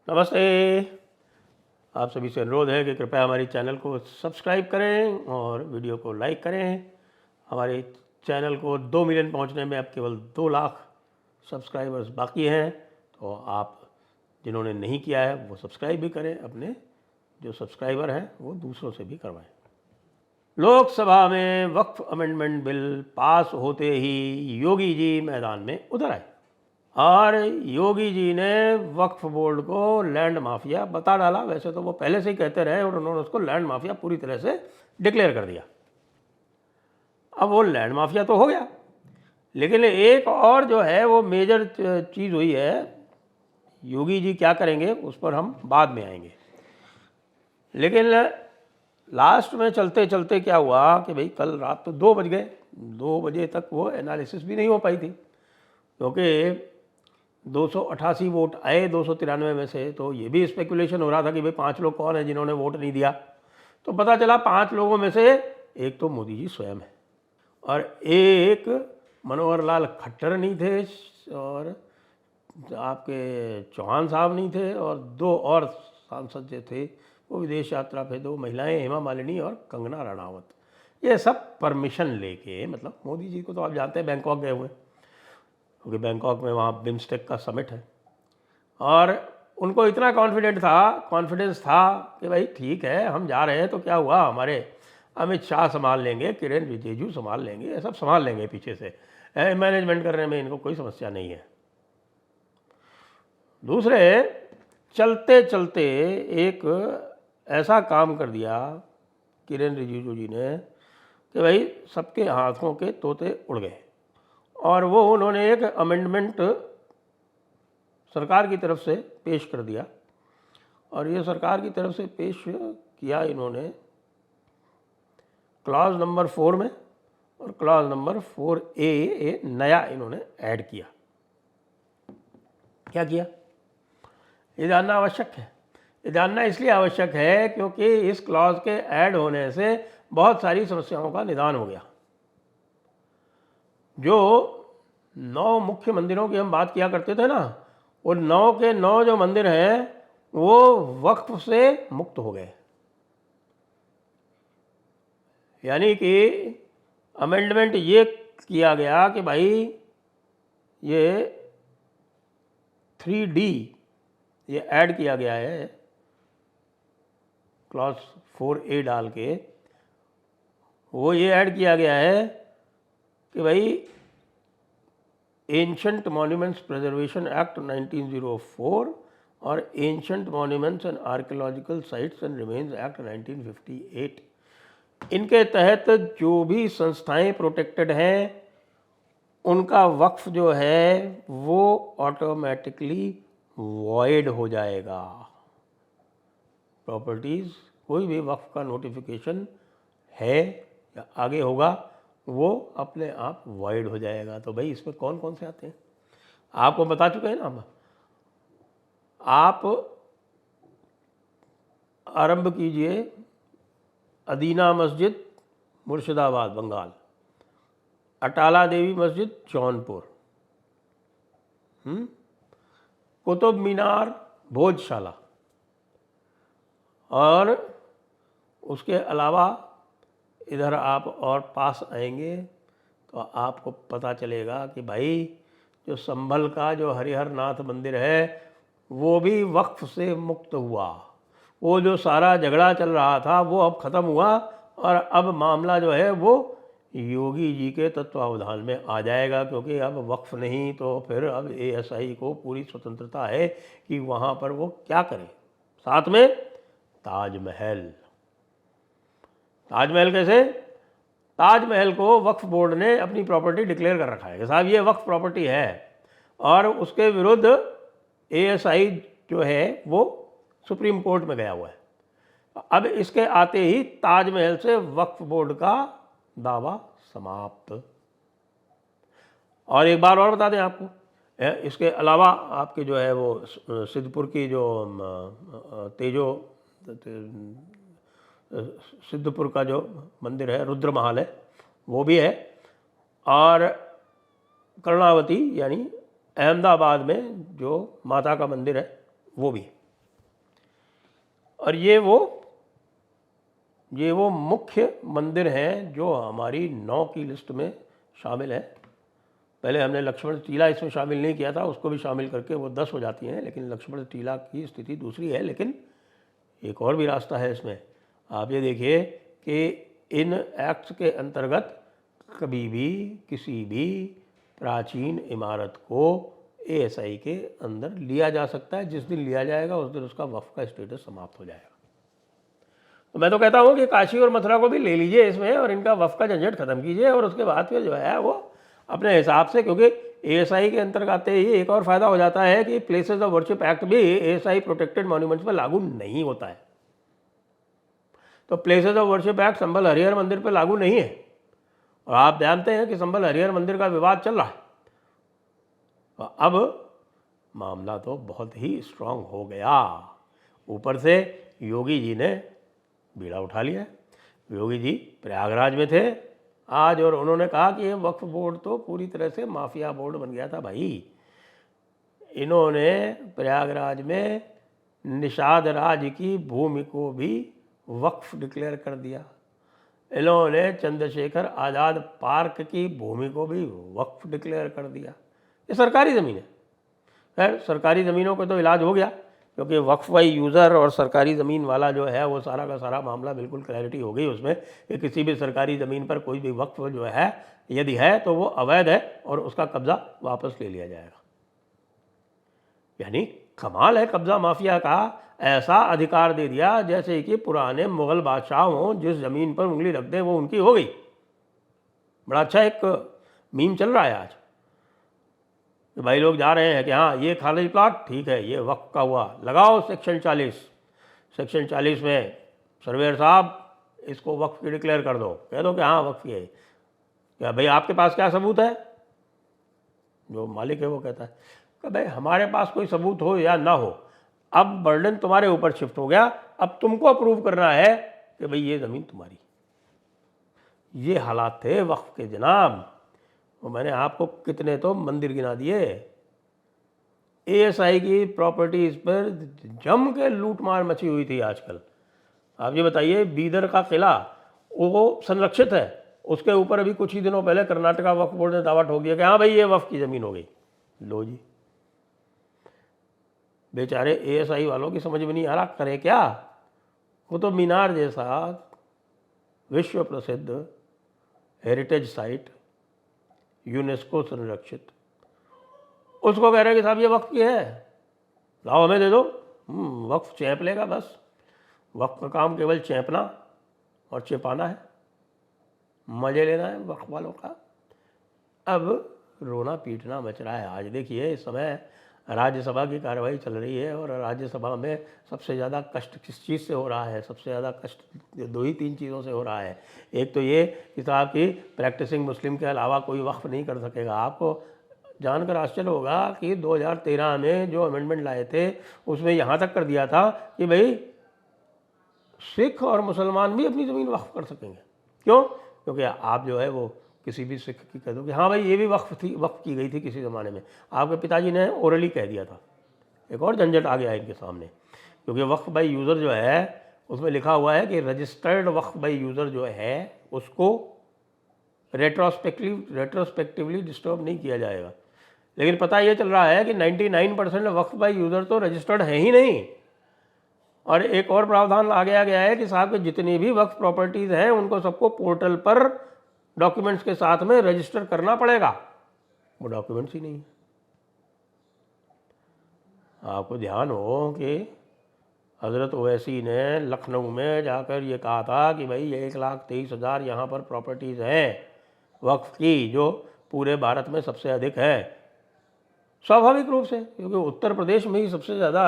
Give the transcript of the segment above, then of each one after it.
नमस्ते। आप सभी से अनुरोध है कि कृपया हमारे चैनल को सब्सक्राइब करें और वीडियो को लाइक करें। हमारे चैनल को 2 मिलियन पहुंचने में अब केवल 2 लाख सब्सक्राइबर्स बाकी हैं, तो आप जिन्होंने नहीं किया है वो सब्सक्राइब भी करें, अपने जो सब्सक्राइबर हैं वो दूसरों से भी करवाएं। लोकसभा में वक्फ अमेंडमेंट बिल पास होते ही योगी जी मैदान में उतर आए और योगी जी ने वक्फ बोर्ड को लैंड माफिया बता डाला। वैसे तो वो पहले से ही कहते रहे और उन्होंने उसको लैंड माफिया पूरी तरह से डिक्लेयर कर दिया। अब वो लैंड माफिया तो हो गया, लेकिन एक और जो है वो मेजर चीज़ हुई है। योगी जी क्या करेंगे उस पर हम बाद में आएंगे, लेकिन लास्ट में चलते चलते क्या हुआ कि भाई कल रात तो 2 बज गए। 2 बजे तक वो एनालिसिस भी नहीं हो पाई थी, क्योंकि 288 वोट आए 293 में से। तो ये भी स्पेकुलेशन हो रहा था कि भाई 5 लोग कौन है जिन्होंने वोट नहीं दिया। तो पता चला 5 लोगों में से एक तो मोदी जी स्वयं है, और एक मनोहर लाल खट्टर नहीं थे, और आपके चौहान साहब नहीं थे, और 2 और सांसद जो थे वो विदेश यात्रा पे, 2 महिलाएं हेमा मालिनी और कंगना रनावत। ये सब परमिशन लेके, मतलब मोदी जी को तो आप जानते हैं बैंकॉक गए हुए, क्योंकि बैंकॉक में वहाँ बिम्स्टेक का समिट है, और उनको इतना कॉन्फिडेंस था कि भाई ठीक है हम जा रहे हैं तो क्या हुआ, हमारे अमित शाह संभाल लेंगे, किरेन रिजिजू संभाल लेंगे, ये सब संभाल लेंगे पीछे से, मैनेजमेंट करने में इनको कोई समस्या नहीं है। दूसरे, चलते चलते एक ऐसा काम कर दिया किरेन रिजिजू जी ने कि भाई सबके हाथों के तोते उड़ गए, और वो उन्होंने एक अमेंडमेंट सरकार की तरफ से पेश कर दिया। और ये सरकार की तरफ से पेश किया इन्होंने क्लॉज नंबर 4 में, और क्लॉज नंबर 4A नया इन्होंने ऐड किया। क्या किया, ये जानना आवश्यक है। ये जानना इसलिए आवश्यक है क्योंकि इस क्लॉज के ऐड होने से बहुत सारी समस्याओं का निदान हो गया। जो 9 मुख्य मंदिरों की हम बात किया करते थे ना, वो 9 के 9 जो मंदिर हैं वो वक्फ से मुक्त हो गए। यानी कि अमेंडमेंट ये किया गया कि भाई ये 3D ये ऐड किया गया है क्लॉज 4A डाल के। वो ये ऐड किया गया है कि भाई एंशंट मॉन्यूमेंट्स प्रिजर्वेशन एक्ट 1904 और ancient monuments and archaeological sites and remains act 1958, इनके तहत जो भी संस्थाएं प्रोटेक्टेड हैं उनका वक्फ जो है वो ऑटोमेटिकली वॉइड हो जाएगा। प्रॉपर्टीज़, कोई भी वक्फ का नोटिफिकेशन है या आगे होगा वो अपने आप वॉइड हो जाएगा। तो भाई इसमें कौन कौन से आते हैं आपको बता चुके हैं ना हम। आप आरंभ कीजिए अदीना मस्जिद मुर्शिदाबाद बंगाल, अटाला देवी मस्जिद जौनपुर, कुतुब मीनार भोजशाला, और उसके अलावा इधर आप और पास आएंगे तो आपको पता चलेगा कि भाई जो संभल का जो हरिहर नाथ मंदिर है वो भी वक्फ से मुक्त हुआ। वो जो सारा झगड़ा चल रहा था वो अब ख़त्म हुआ, और अब मामला जो है वो योगी जी के तत्वावधान में आ जाएगा, क्योंकि अब वक्फ नहीं तो फिर अब ASI को पूरी स्वतंत्रता है कि वहाँ पर वो क्या करे। साथ में ताजमहल, ताजमहल कैसे, ताजमहल को वक्फ बोर्ड ने अपनी प्रॉपर्टी डिक्लेयर कर रखा है कि साहब ये वक्फ प्रॉपर्टी है, और उसके विरुद्ध ASI जो है वो सुप्रीम कोर्ट में गया हुआ है। अब इसके आते ही ताजमहल से वक्फ बोर्ड का दावा समाप्त। और एक बार और बता दें आपको, इसके अलावा आपके जो है वो सिद्धपुर की जो सिद्धपुर का जो मंदिर है रुद्र महल है वो भी है, और कर्णावती यानी अहमदाबाद में जो माता का मंदिर है वो भी है। और ये वो मुख्य मंदिर हैं जो हमारी 9 की लिस्ट में शामिल है। पहले हमने लक्ष्मण टीला इसमें शामिल नहीं किया था, उसको भी शामिल करके वो 10 हो जाती हैं, लेकिन लक्ष्मण टीला की स्थिति दूसरी है। लेकिन एक और भी रास्ता है इसमें। आप ये देखिए कि इन एक्ट्स के अंतर्गत कभी भी किसी भी प्राचीन इमारत को एएसआई के अंदर लिया जा सकता है। जिस दिन लिया जाएगा उस दिन उसका वक्फ का स्टेटस समाप्त हो जाएगा। तो मैं तो कहता हूँ कि काशी और मथुरा को भी ले लीजिए इसमें और इनका वक्फ का झंझट खत्म कीजिए, और उसके बाद फिर जो है वो अपने हिसाब से, क्योंकि एएसआई के अंतर्गत आते ही एक और फ़ायदा हो जाता है कि प्लेसेस ऑफ वर्शिप एक्ट भी एएसआई प्रोटेक्टेड मॉन्यूमेंट्स पर लागू नहीं होता है। तो प्लेसेस ऑफ वर्शिप एक्ट संभल हरिहर मंदिर पर लागू नहीं है, और आप जानते हैं कि संभल हरिहर मंदिर का विवाद चल रहा है। तो अब मामला तो बहुत ही स्ट्रांग हो गया। ऊपर से योगी जी ने बीड़ा उठा लिया। योगी जी प्रयागराज में थे आज, और उन्होंने कहा कि ये वक्फ बोर्ड तो पूरी तरह से माफिया बोर्ड बन गया था भाई। इन्होंने प्रयागराज में निषाद राज की भूमि को भी वक्फ डिक्लेयर कर दिया। इन्होंने चंद्रशेखर आज़ाद पार्क की भूमि को भी वक्फ डिक्लेयर कर दिया। ये सरकारी ज़मीन है। खैर, सरकारी ज़मीनों का तो इलाज हो गया, क्योंकि वक्फ बाई यूज़र और सरकारी ज़मीन वाला जो है वो सारा का सारा मामला बिल्कुल क्लैरिटी हो गई उसमें कि किसी भी सरकारी ज़मीन पर कोई भी वक्फ जो है यदि है तो वो अवैध है और उसका कब्ज़ा वापस ले लिया जाएगा। यानी कमाल है कब्ज़ा माफिया का, ऐसा अधिकार दे दिया जैसे कि पुराने मुग़ल बादशाह हों, जिस ज़मीन पर उंगली रख दें वो उनकी हो गई। बड़ा अच्छा एक मीम चल रहा है आज कि भाई लोग जा रहे हैं कि हाँ ये खाली प्लाट ठीक है, ये वक्फ का हुआ, लगाओ सेक्शन 40। सेक्शन 40 में सर्वेयर साहब इसको वक्फ की डिक्लेयर कर दो, कह दो कि हाँ वक्फ की है। क्या भाई आपके पास क्या सबूत है? जो मालिक है वो कहता है कि भाई हमारे पास कोई सबूत हो या ना हो, अब बर्डन तुम्हारे ऊपर शिफ्ट हो गया, अब तुमको अप्रूव करना है कि भाई ये ज़मीन तुम्हारी। ये हालात थे वक्फ के जनाब। और मैंने आपको कितने तो मंदिर गिना दिए। एएसआई की प्रॉपर्टीज़ पर जम के लूटमार मची हुई थी आजकल। आप ये बताइए, बीदर का किला वो संरक्षित है, उसके ऊपर अभी कुछ ही दिनों पहले कर्नाटका वक्फ बोर्ड ने दावा ठोक दिया कि हाँ भाई ये वक्फ की ज़मीन हो गई। लो जी, बेचारे एएसआई वालों की समझ में नहीं आ रहा करें क्या। वो तो मीनार जैसा विश्व प्रसिद्ध हेरिटेज साइट, यूनेस्को संरक्षित, उसको कह रहे हैं कि साहब ये वक्फ की है, लाओ हमें दे दो। वक्फ चैंप लेगा बस। वक्फ का काम केवल चैंपना और चिपाना है, मज़े लेना है वक्फ वालों का। अब रोना पीटना मच रहा है। आज देखिए इस समय राज्यसभा की कार्रवाई चल रही है, और राज्यसभा में सबसे ज़्यादा कष्ट किस चीज़ से हो रहा है? सबसे ज़्यादा कष्ट 2 ही 3 चीज़ों से हो रहा है। एक तो ये कि साहब की प्रैक्टिसिंग मुस्लिम के अलावा कोई वक्फ नहीं कर सकेगा। आपको जानकर आश्चर्य होगा कि 2013 में जो अमेंडमेंट लाए थे उसमें यहाँ तक कर दिया था कि भाई सिख और मुसलमान भी अपनी ज़मीन वक्फ कर सकेंगे। क्यों? क्योंकि आप जो है वो किसी भी सिख की कह दो कि हाँ भाई ये भी वक्फ की गई थी किसी ज़माने में, आपके पिताजी ने ओरली कह दिया था। एक और झंझट आ गया है इनके सामने, क्योंकि वक्फ बाई यूज़र जो है उसमें लिखा हुआ है कि रजिस्टर्ड वक्फ बाई यूज़र जो है उसको रेट्रोस्पेक्टिवली डिस्टर्ब नहीं किया जाएगा। लेकिन पता ये चल रहा है कि 99% वक्फ बाई यूज़र तो रजिस्टर्ड है ही नहीं। और एक और प्रावधान आ गया है कि साहब के जितनी भी वक्फ प्रॉपर्टीज़ हैं उनको सबको पोर्टल पर डॉक्यूमेंट्स के साथ में रजिस्टर करना पड़ेगा। वो डॉक्यूमेंट्स ही नहीं है। आपको ध्यान हो कि हज़रत ओवैसी ने लखनऊ में जाकर ये कहा था कि भाई 1,23,000 यहाँ पर प्रॉपर्टीज़ हैं वक्फ की, जो पूरे भारत में सबसे अधिक है। स्वाभाविक रूप से, क्योंकि उत्तर प्रदेश में ही सबसे ज़्यादा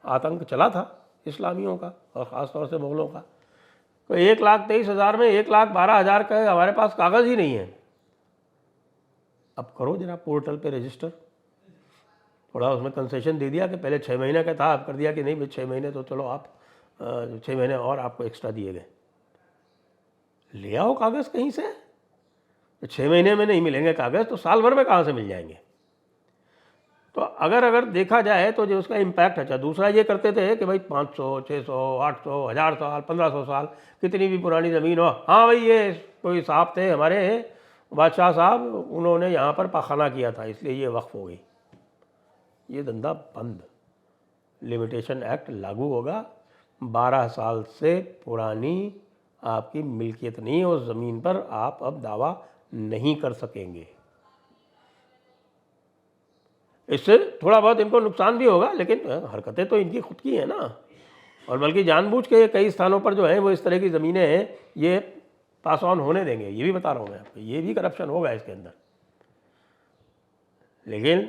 आतंक चला था इस्लामियों का, और ख़ास तौर से मुग़लों का। तो 1,23,000 में 1,12,000 का हमारे पास कागज़ ही नहीं है। अब करो जरा पोर्टल पे रजिस्टर। थोड़ा उसमें कंसेशन दे दिया कि पहले 6 महीने का था, अब कर दिया कि नहीं भाई 6 महीने तो चलो आप 6 महीने और आपको एक्स्ट्रा दिए गए। ले आओ कागज़ कहीं से। तो 6 महीने में नहीं मिलेंगे कागज़ तो साल भर में कहाँ से मिल जाएंगे? तो अगर देखा जाए तो जो उसका इम्पैक्ट, अच्छा दूसरा ये करते थे कि भाई 500, 600, 800, 1000 साल, 1500 साल, कितनी भी पुरानी ज़मीन हो, हाँ भाई ये कोई साहब थे हमारे बादशाह साहब, उन्होंने यहाँ पर पाखाना किया था इसलिए ये वक्फ हो गई। ये धंधा बंद। लिमिटेशन एक्ट लागू होगा। 12 साल से पुरानी आपकी मिल्कियत नहीं, उस ज़मीन पर आप अब दावा नहीं कर सकेंगे। इससे थोड़ा बहुत इनको नुकसान भी होगा, लेकिन हरकतें तो इनकी खुद की हैं ना। और बल्कि जानबूझ के कई स्थानों पर जो है वो इस तरह की ज़मीनें हैं ये पास ऑन होने देंगे, ये भी बता रहा हूँ मैं आपको, ये भी करप्शन होगा इसके अंदर। लेकिन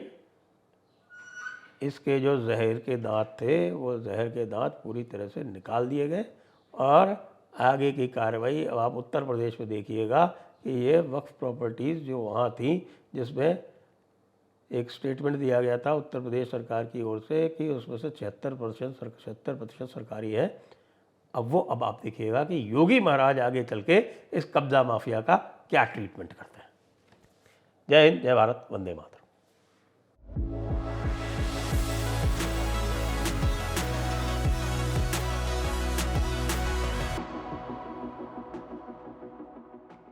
इसके जो जहर के दांत थे वो जहर के दांत पूरी तरह से निकाल दिए गए। और आगे की कार्रवाई अब आप उत्तर प्रदेश में देखिएगा कि ये वक्फ प्रॉपर्टीज़ जो वहाँ थी, जिसमें एक स्टेटमेंट दिया गया था उत्तर प्रदेश सरकार की ओर से कि उसमें से 76% सरकारी है। अब आप देखिएगा कि योगी महाराज आगे चल के इस कब्जा माफिया का क्या ट्रीटमेंट करते हैं। जय हिंद, जय भारत, वंदे मातरम।